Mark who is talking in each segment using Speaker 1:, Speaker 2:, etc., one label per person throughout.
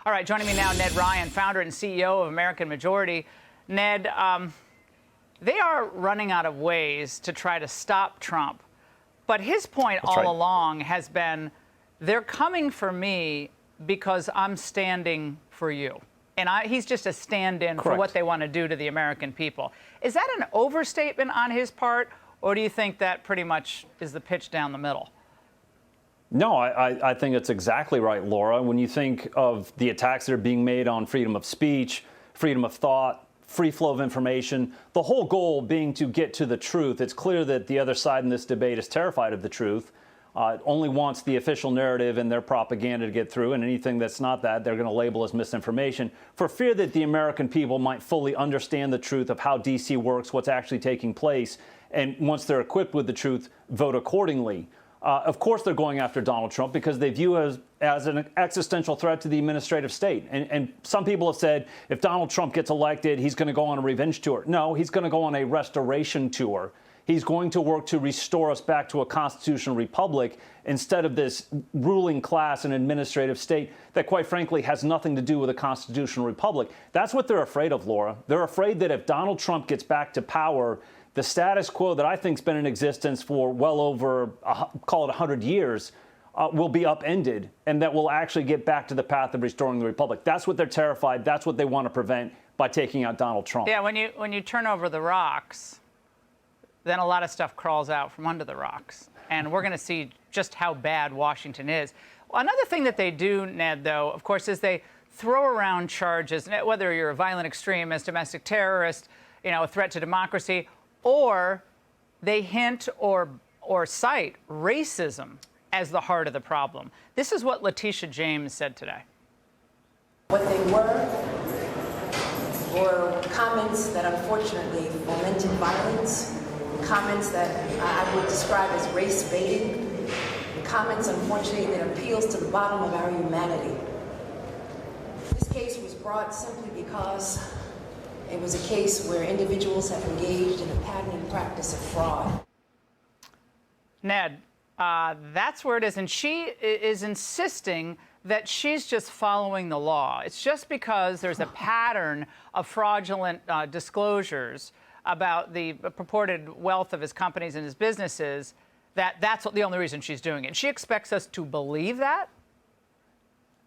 Speaker 1: All right, joining me now, Ned Ryun, founder and CEO of American Majority. Ned, they are running out of ways to try to stop Trump. But his point along has been, they're coming for me because I'm standing for you. And he's just a stand-in for what they want to do to the American people. Is that an overstatement on his part, or do you think that pretty much is the pitch down the middle?
Speaker 2: No, I think it's exactly right, Laura. When you think of the attacks that are being made on freedom of speech, freedom of thought, free flow of information, the whole goal being to get to the truth, it's clear that the other side in this debate is terrified of the truth, only wants the official narrative and their propaganda to get through, and anything that's not that, they're going to label as misinformation, for fear that the American people might fully understand the truth of how D.C. works, what's actually taking place, and once they're equipped with the truth, vote accordingly. Of course, they're going after Donald Trump because they view as an existential threat to the administrative state. And some people have said if Donald Trump gets elected, he's going to go on a revenge tour. No, he's going to go on a restoration tour. He's going to work to restore us back to a constitutional republic instead of this ruling class and administrative state that, quite frankly, has nothing to do with a constitutional republic. That's what they're afraid of, Laura. They're afraid that if Donald Trump gets back to power, the status quo that I think has been in existence for well over, call it 100 years, will be upended, and that we'll actually get back to the path of restoring the republic. That's what they're terrified. That's what they want to prevent by taking out Donald Trump.
Speaker 1: Yeah, when you turn over the rocks, then a lot of stuff crawls out from under the rocks. And we're going to see just how bad Washington is. Another thing that they do, Ned, though, of course, is they throw around charges, whether you're a violent extremist, domestic terrorist, a threat to democracy, or they hint or cite racism as the heart of the problem. This is what Letitia James said today.
Speaker 3: What they were comments that unfortunately fomented violence, comments that I would describe as race baiting, comments, unfortunately, that appeals to the bottom of our humanity. This case was brought simply because it was a case where individuals have engaged in a pattern and practice of fraud.
Speaker 1: Ned, that's where it is. And she is insisting that she's just following the law. It's just because there's a pattern of fraudulent disclosures about the purported wealth of his companies and his businesses that's the only reason she's doing it. She expects us to believe that?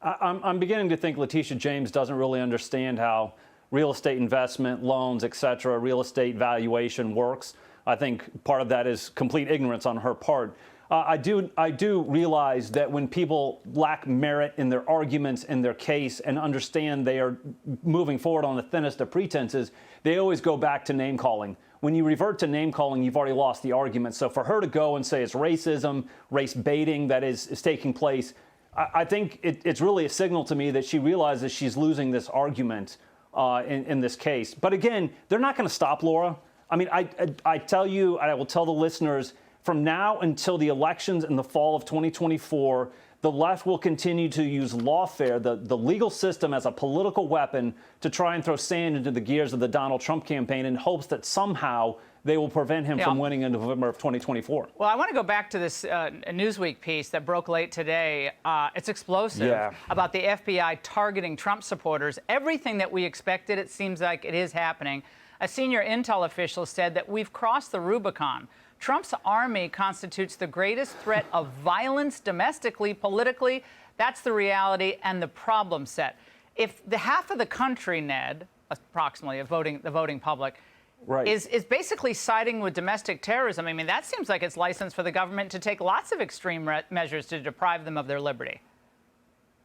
Speaker 2: I'm beginning to think Letitia James doesn't really understand how real estate investment, loans, et cetera, real estate valuation works. I think part of that is complete ignorance on her part. I do realize that when people lack merit in their arguments, in their case, and understand they are moving forward on the thinnest of pretenses, they always go back to name calling. When you revert to name calling, you've already lost the argument. So for her to go and say it's racism, race baiting that is taking place, I think it's really a signal to me that she realizes she's losing this argument in this case. But again, they're not going to stop, Laura. I mean, I tell you, I will tell the listeners, from now until the elections in the fall of 2024, the left will continue to use lawfare, the legal system, as a political weapon to try and throw sand into the gears of the Donald Trump campaign in hopes that somehow they will prevent him from winning in November of 2024.
Speaker 1: Well, I want to go back to this Newsweek piece that broke late today. It's explosive about the FBI targeting Trump supporters. Everything that we expected, it seems like it is happening. A senior intel official said that we've crossed the Rubicon. Trump's army constitutes the greatest threat of violence domestically, politically. That's the reality and the problem set. If the half of the country, Ned, approximately, the voting public, is basically siding with domestic terrorism, I mean, that seems like it's license for the government to take lots of extreme measures to deprive them of their liberty.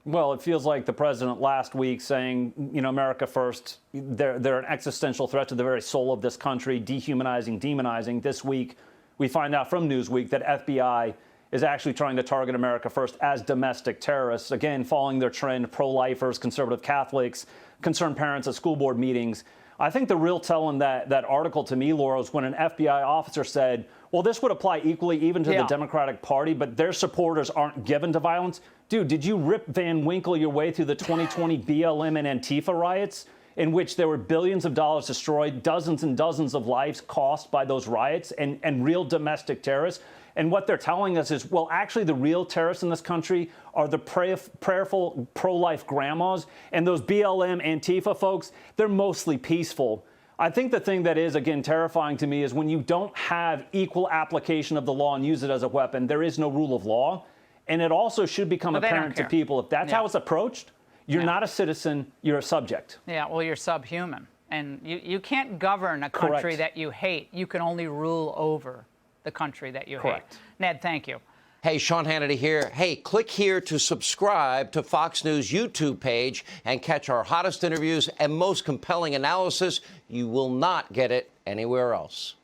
Speaker 2: Well, it feels like the president last week saying, America first, they're an existential threat to the very soul of this country, dehumanizing, demonizing. This week, we find out from Newsweek that FBI is actually trying to target America first as domestic terrorists, again, following their trend, pro-lifers, conservative Catholics, concerned parents at school board meetings. I think the real tell in that article to me, Laura, was when an FBI officer said, well, this would apply equally even to the Democratic Party, but their supporters aren't given to violence. Dude, did you Rip Van Winkle your way through the 2020 BLM and Antifa riots, in which there were billions of dollars destroyed, dozens and dozens of lives cost by those riots, and real domestic terrorists? And what they're telling us is, well, actually the real terrorists in this country are the prayerful pro-life grandmas, and those BLM Antifa folks, they're mostly peaceful. I think the thing that is, again, terrifying to me is when you don't have equal application of the law and use it as a weapon, there is no rule of law. And it also should become apparent to people, if that's how it's approached, you're not a citizen, you're a subject.
Speaker 1: Yeah, well, you're subhuman. And you can't govern a country that you hate. You can only rule over the country that you hate. Ned, thank you.
Speaker 4: Hey, Sean Hannity here. Hey, click here to subscribe to Fox News YouTube page and catch our hottest interviews and most compelling analysis. You will not get it anywhere else.